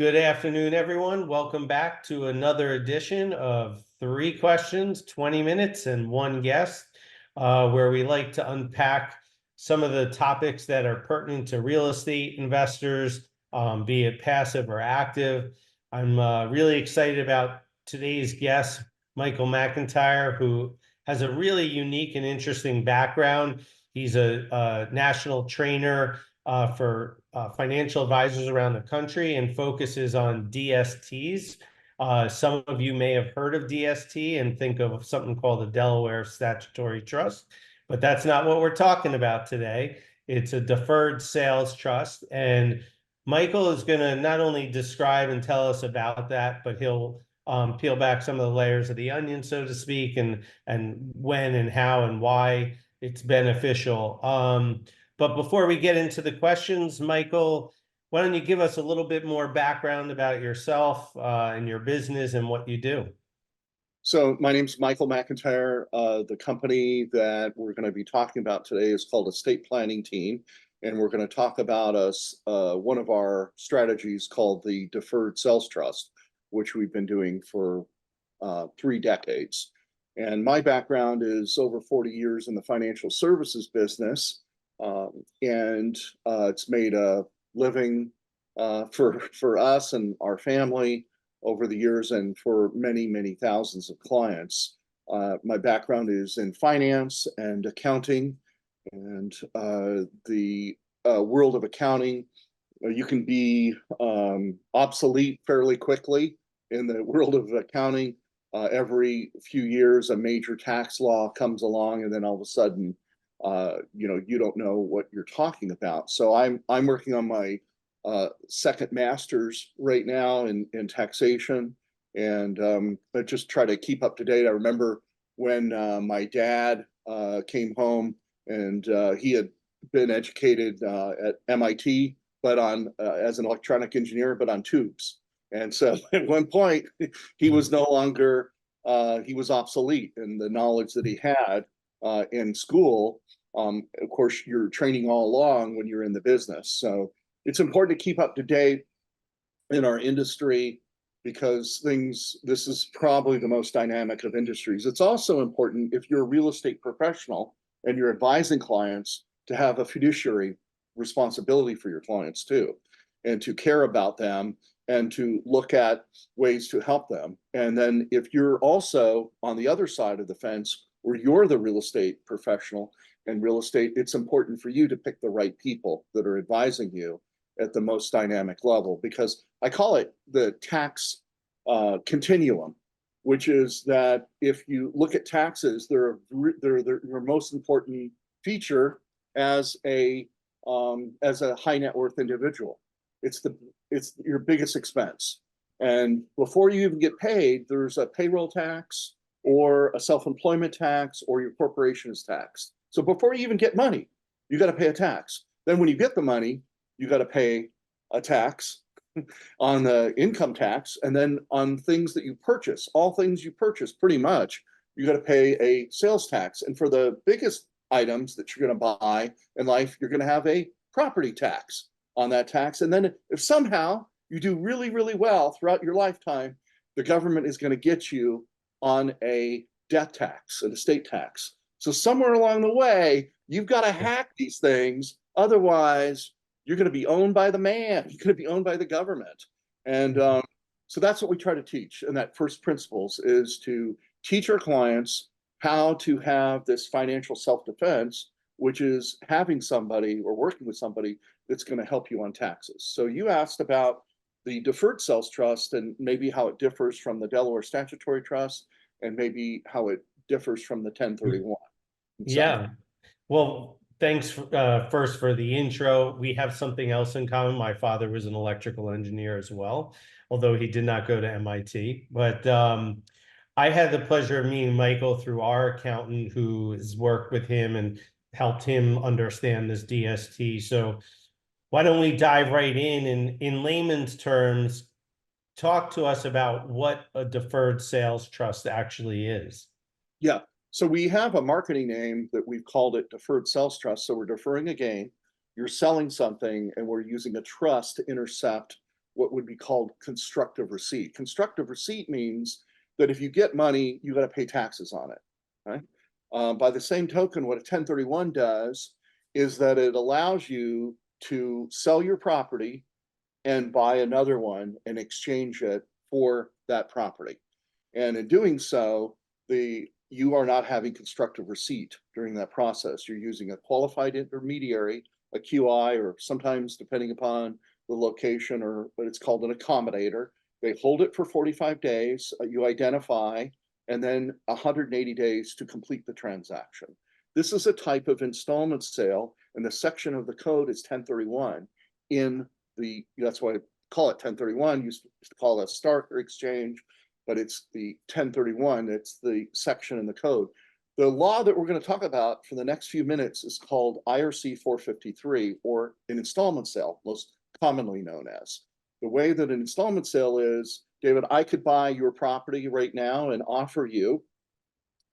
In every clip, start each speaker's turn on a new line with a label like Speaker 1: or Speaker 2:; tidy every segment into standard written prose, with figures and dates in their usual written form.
Speaker 1: Good afternoon, everyone. Welcome back to another edition of 3 questions, 20 minutes, and one guest, where we like to unpack some of the topics that are pertinent to real estate investors, be it passive or active. I'm really excited about today's guest, Michael McIntyre, who has a really unique and interesting background. He's a national trainer for financial advisors around the country and focuses on DSTs. Some of you may have heard of DST and think of something called the Delaware Statutory Trust, but that's not what we're talking about today. It's a deferred sales trust. And Michael is going to not only describe and tell us about that, but he'll peel back some of the layers of the onion, so to speak, and when and how and why it's beneficial. But before we get into the questions, Michael, why don't you give us a little bit more background about yourself and your business and what you do?
Speaker 2: So my name's Michael McIntyre. The company that we're going to be talking about today is called Estate Planning Team, and we're going to talk about one of our strategies called the Deferred Sales Trust, which we've been doing for 3 decades. And my background is over 40 years in the financial services business, and it's made a living for us and our family over the years and for many, many thousands of clients. My background is in finance and accounting, and the world of accounting, you can be obsolete fairly quickly in the world of accounting. Every few years, a major tax law comes along, and then all of a sudden, you don't know what you're talking about. So I'm working on my second master's right now in taxation, and I just try to keep up to date. I remember when my dad came home, and he had been educated at MIT, but on as an electronic engineer, but on tubes. And so at one point, he was no longer, he was obsolete, and the knowledge that he had in school, of course, you're training all along when you're in the business. So it's important to keep up to date in our industry because this is probably the most dynamic of industries. It's also important if you're a real estate professional and you're advising clients to have a fiduciary responsibility for your clients too, and to care about them and to look at ways to help them. And then if you're also on the other side of the fence where you're the real estate professional and real estate, it's important for you to pick the right people that are advising you at the most dynamic level, because I call it the tax continuum, which is that if you look at taxes, they're your most important feature as a high net worth individual. It's your biggest expense. And before you even get paid, there's a payroll tax or a self-employment tax, or your corporation is taxed. So before you even get money, you got to pay a tax. Then when you get the money, you got to pay a tax on the income tax, and then on things that you purchase, all things you purchase pretty much, you got to pay a sales tax. And for the biggest items that you're going to buy in life, you're going to have a property tax on that tax. And then if somehow you do really, really well throughout your lifetime, the government is going to get you on a death tax, an estate tax. So somewhere along the way, you've got to hack these things. Otherwise, you're going to be owned by the man. You're going to be owned by the government. And so that's what we try to teach. And that first principles is to teach our clients how to have this financial self-defense, which is having somebody or working with somebody that's going to help you on taxes. So you asked about the Deferred Sales Trust and maybe how it differs from the Delaware Statutory Trust, and maybe how it differs from the 1031.
Speaker 1: Yeah. Well, thanks first for the intro. We have something else in common. My father was an electrical engineer as well, although he did not go to MIT. But I had the pleasure of meeting Michael through our accountant who has worked with him and helped him understand this DST. So why don't we dive right in layman's terms, talk to us about what a deferred sales trust actually is.
Speaker 2: Yeah. So we have a marketing name that we've called it Deferred Sales Trust. So we're deferring a gain. You're selling something, and we're using a trust to intercept what would be called constructive receipt. Constructive receipt means that if you get money, you got to pay taxes on it, right? By the same token, what a 1031 does is that it allows you to sell your property and buy another one and exchange it for that property. And in doing so, you are not having constructive receipt during that process. You're using a qualified intermediary, a QI, or sometimes depending upon the location, or what it's called an accommodator. They hold it for 45 days, you identify, and then 180 days to complete the transaction. This is a type of installment sale, and the section of the code is 1031. That's why I call it 1031. Used to call it a starter exchange, but it's the 1031. It's the section in the code. The law that we're going to talk about for the next few minutes is called IRC 453, or an installment sale, most commonly known as. The way that an installment sale is, David, I could buy your property right now and offer you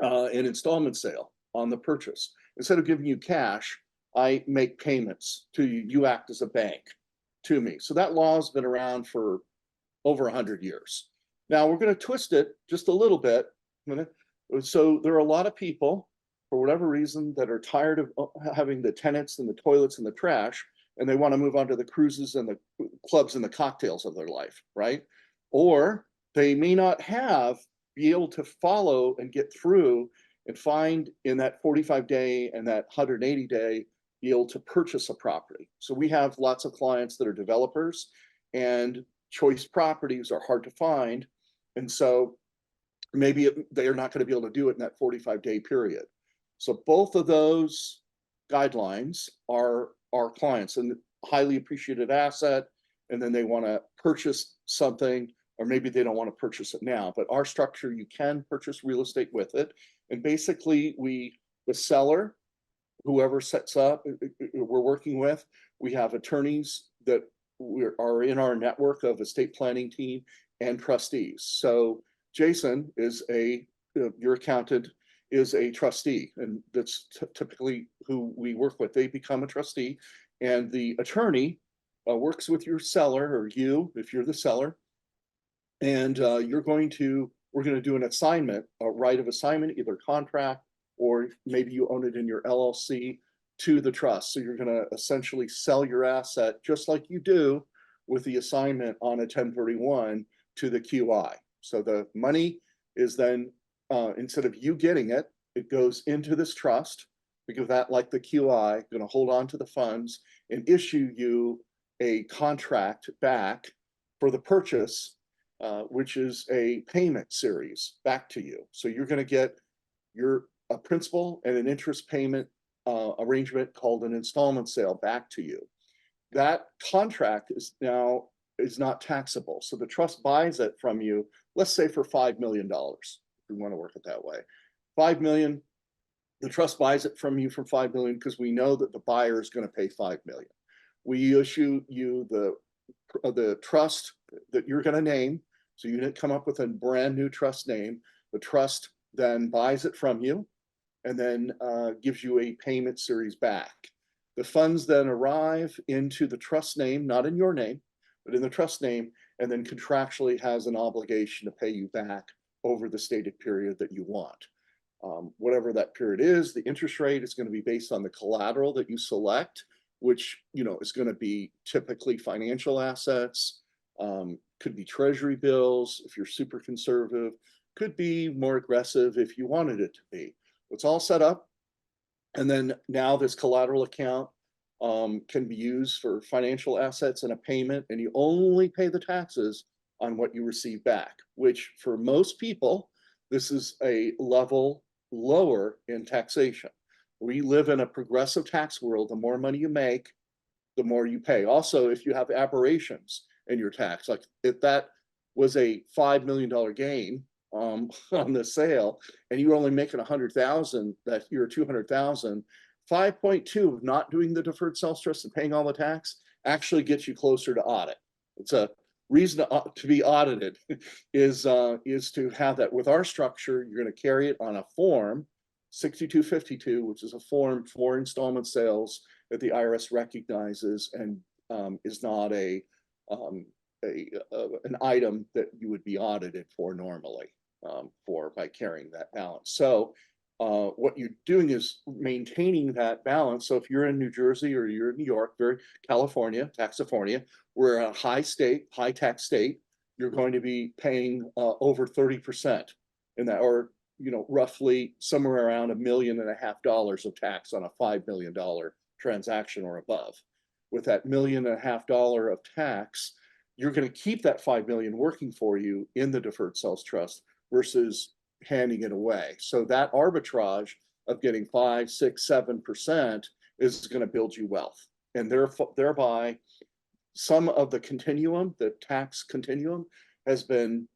Speaker 2: an installment sale on the purchase. Instead of giving you cash, I make payments to you. You act as a bank to me. So that law has been around for over 100 years. Now we're going to twist it just a little bit. So there are a lot of people, for whatever reason, that are tired of having the tenants and the toilets and the trash, and they want to move on to the cruises and the clubs and the cocktails of their life, right? Or they may not be able to follow and get through and find in that 45-day and that 180-day be able to purchase a property. So we have lots of clients that are developers, and choice properties are hard to find. And so maybe they are not going to be able to do it in that 45-day period. So both of those guidelines are our clients, and highly appreciated asset, and then they want to purchase something, or maybe they don't want to purchase it now. But our structure, you can purchase real estate with it. And basically, the seller, whoever sets up, we're working with, we have attorneys that are in our network of estate planning team and trustees. So Jason is your accountant is a trustee, and that's typically who we work with. They become a trustee, and the attorney works with your seller, or you, if you're the seller, and we're going to do an assignment, a right of assignment, either contract, or maybe you own it in your LLC, to the trust. So you're going to essentially sell your asset just like you do with the assignment on a 1031 to the QI. So the money is then, instead of you getting it, it goes into this trust, because that, like the QI, going to hold on to the funds and issue you a contract back for the purchase, which is a payment series back to you. So you're going to get a principal and an interest payment arrangement called an installment sale back to you. That contract is not taxable. So the trust buys it from you, let's say for $5 million, if we want to work it that way. 5 million, the trust buys it from you for 5 million because we know that the buyer is going to pay 5 million. We issue you the trust that you're going to name. So you didn't come up with a brand new trust name. The trust then buys it from you and then gives you a payment series back. The funds then arrive into the trust name, not in your name, but in the trust name, and then contractually has an obligation to pay you back over the stated period that you want. Whatever that period is, the interest rate is going to be based on the collateral that you select, which is going to be typically financial assets, could be treasury bills if you're super conservative, could be more aggressive if you wanted it to be. It's all set up. And then now this collateral account can be used for financial assets and a payment, and you only pay the taxes on what you receive back, which for most people, this is a level lower in taxation. We live in a progressive tax world. The more money you make, the more you pay. Also, if you have aberrations in your tax, like if that was a $5 million gain on the sale, and you were only making 100,000 that year, 200,000, 5.2 of not doing the deferred sales trust and paying all the tax actually gets you closer to audit. It's a reason to be audited is to have that. With our structure, you're going to carry it on a form 6252, which is a form for installment sales that the IRS recognizes and is not a an item that you would be audited for normally, for by carrying that balance. So what you're doing is maintaining that balance. So if you're in New Jersey or you're in New York, California, Taxifornia, we're a high tax state. You're going to be paying over 30% in that, or roughly somewhere around $1.5 million of tax on a $5 million transaction or above. With that $1.5 million of tax, you're going to keep that $5 million working for you in the deferred sales trust versus handing it away. So that arbitrage of getting 5, 6, 7% is going to build you wealth, and thereby some of the continuum, the tax continuum, has been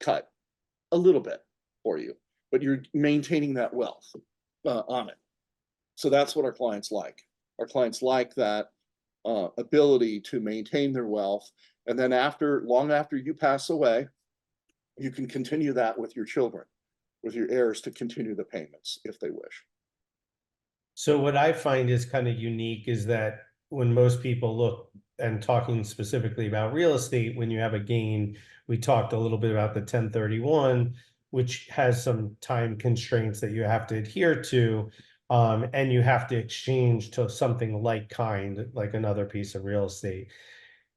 Speaker 2: cut a little bit for you, but you're maintaining that wealth on it. So that's what our clients like. Our clients like that ability to maintain their wealth, and then long after you pass away, you can continue that with your children, with your heirs, to continue the payments if they wish.
Speaker 1: So what I find is kind of unique is that when most people look, and talking specifically about real estate, when you have a gain, we talked a little bit about the 1031, which has some time constraints that you have to adhere to, and you have to exchange to something like kind, like another piece of real estate.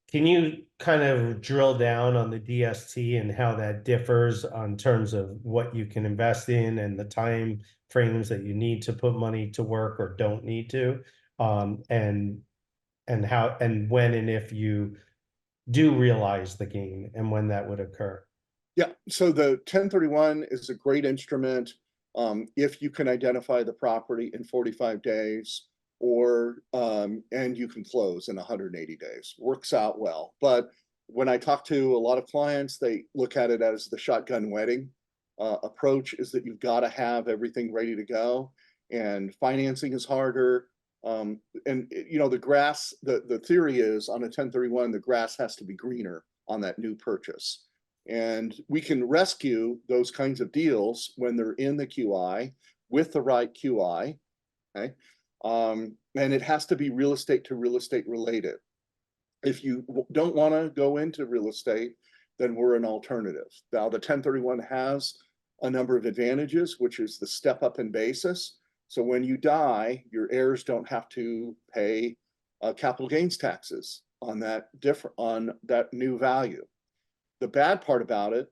Speaker 1: Can you kind of drill down on the DST and how that differs on terms of what you can invest in and the time frames that you need to put money to work or don't need to, and how and when and if you do realize the gain and when that would occur?
Speaker 2: Yeah, so the 1031 is a great instrument if you can identify the property in 45 days, or and you can close in 180 days. Works out well. But when I talk to a lot of clients, they look at it as the shotgun wedding approach, is that you've got to have everything ready to go, and financing is harder. And the grass, the theory is on a 1031, the grass has to be greener on that new purchase. And we can rescue those kinds of deals when they're in the QI with the right QI. Okay. And it has to be real estate to real estate related. If you don't want to go into real estate, then we're an alternative. Now, the 1031 has a number of advantages, which is the step up in basis. So when you die, your heirs don't have to pay capital gains taxes on that new value. The bad part about it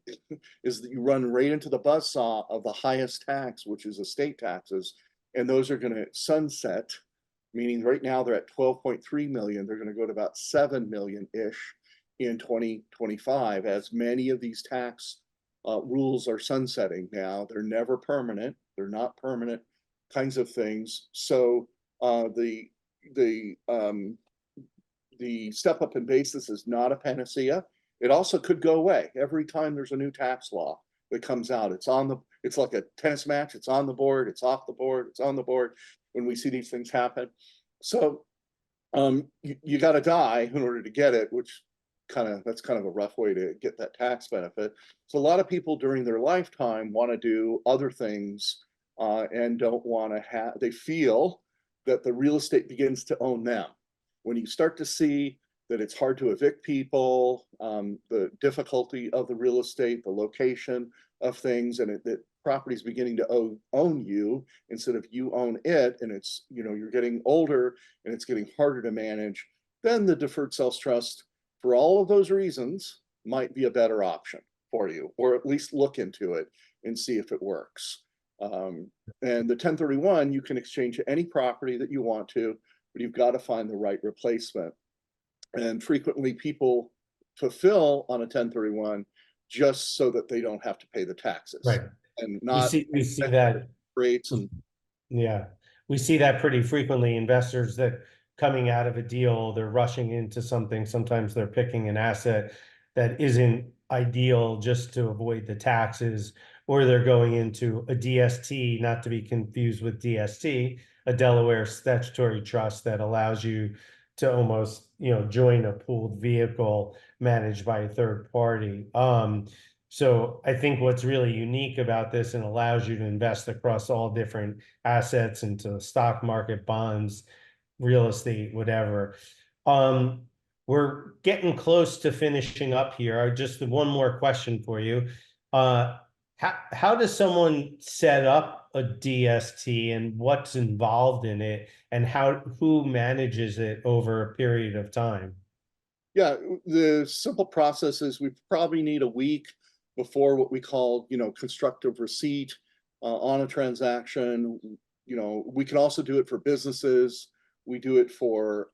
Speaker 2: is that you run right into the buzzsaw of the highest tax, which is estate taxes, and those are going to sunset, meaning right now they're at 12.3 million. They're going to go to about 7 million-ish in 2025, as many of these tax rules are sunsetting now. They're never permanent. They're not permanent kinds of things. So the step up in basis is not a panacea. It also could go away every time there's a new tax law that comes out. It's like a tennis match. It's on the board, it's off the board, it's on the board when we see these things happen. So you got to die in order to get it, which that's kind of a rough way to get that tax benefit. So a lot of people during their lifetime want to do other things and don't want to they feel that the real estate begins to own them. When you start to see that it's hard to evict people, the difficulty of the real estate, the location of things, and that property is beginning to own you instead of you own it, and it's, you're getting older and it's getting harder to manage, then the deferred sales trust, for all of those reasons, might be a better option for you, or at least look into it and see if it works. And the 1031, you can exchange any property that you want to, but you've got to find the right replacement. And frequently people fulfill on a 1031 just so that they don't have to pay the taxes.
Speaker 1: Right.
Speaker 2: And not
Speaker 1: we see that
Speaker 2: rates and
Speaker 1: yeah, we see that pretty frequently. Investors that coming out of a deal, they're rushing into something. Sometimes they're picking an asset that isn't ideal just to avoid the taxes, or they're going into a DST, not to be confused with DST, a Delaware statutory trust that allows you to almost, join a pooled vehicle managed by a third party. So I think what's really unique about this, and allows you to invest across all different assets into the stock market, bonds, real estate, whatever. we're getting close to finishing up here. Just one more question for you. How does someone set up a DST and what's involved in it, and who manages it over a period of time?
Speaker 2: Yeah, the simple process is we probably need a week before what we call, constructive receipt on a transaction. We can also do it for businesses. We do it for,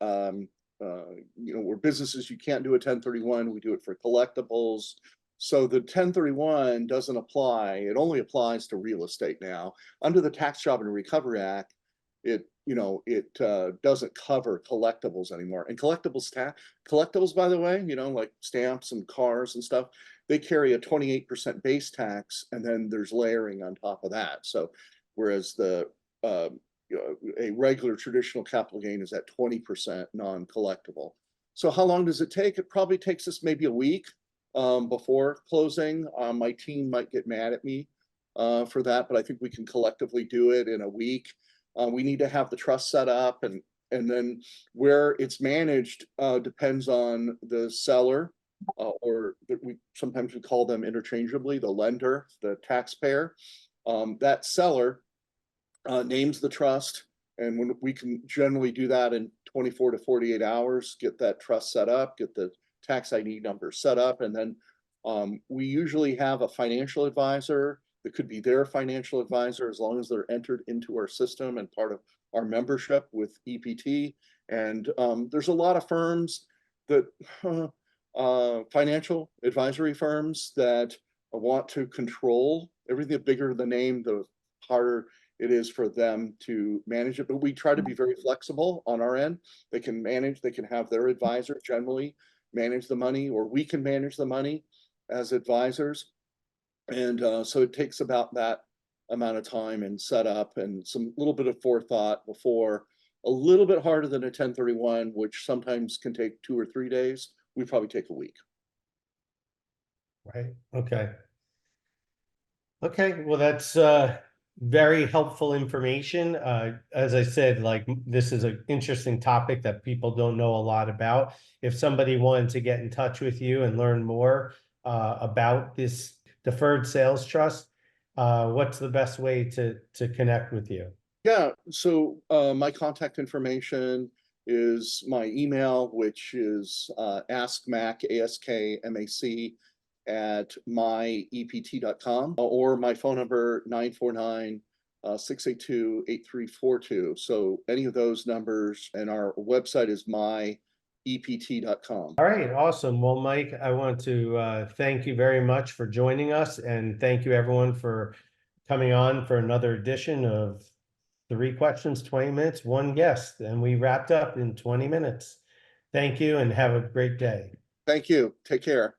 Speaker 2: where businesses, you can't do a 1031. We do it for collectibles. So the 1031 doesn't apply. It only applies to real estate now. Under the Tax Job and Recovery Act, it doesn't cover collectibles anymore. And collectibles, by the way, like stamps and cars and stuff, they carry a 28% base tax, and then there's layering on top of that. So whereas a regular traditional capital gain is at 20% non-collectible. So how long does it take? It probably takes us maybe a week before closing. My team might get mad at me for that, but I think we can collectively do it in a week. We need to have the trust set up, and then where it's managed depends on the seller, or sometimes we call them interchangeably, the lender, the taxpayer. That seller names the trust, and when we can generally do that in 24 to 48 hours, get that trust set up, get the tax ID number set up, and then we usually have a financial advisor. It could be their financial advisor, as long as they're entered into our system and part of our membership with EPT. And there's a lot of firms that, financial advisory firms that want to control everything. The bigger the name, the harder it is for them to manage it. But we try to be very flexible on our end. They can have their advisor generally manage the money, or we can manage the money as advisors. And so it takes about that amount of time and setup and some little bit of forethought before. A little bit harder than a 1031, which sometimes can take 2 or 3 days. We probably take a week.
Speaker 1: Right. Okay. Okay. Well, that's very helpful information. As I said, like, this is an interesting topic that people don't know a lot about. If somebody wanted to get in touch with you and learn more about this Deferred Sales Trust, what's the best way to connect with you?
Speaker 2: Yeah, so my contact information is my email, which is askmac, ASKMAC, at myept.com, or my phone number 949-682-8342. So any of those numbers, and our website is myept.com.
Speaker 1: All right, awesome. Well, Mike, I want to thank you very much for joining us, and thank you everyone for coming on for another edition of 3 questions, 20 minutes, 1 guest, and we wrapped up in 20 minutes. Thank you and have a great day.
Speaker 2: Thank you. Take care.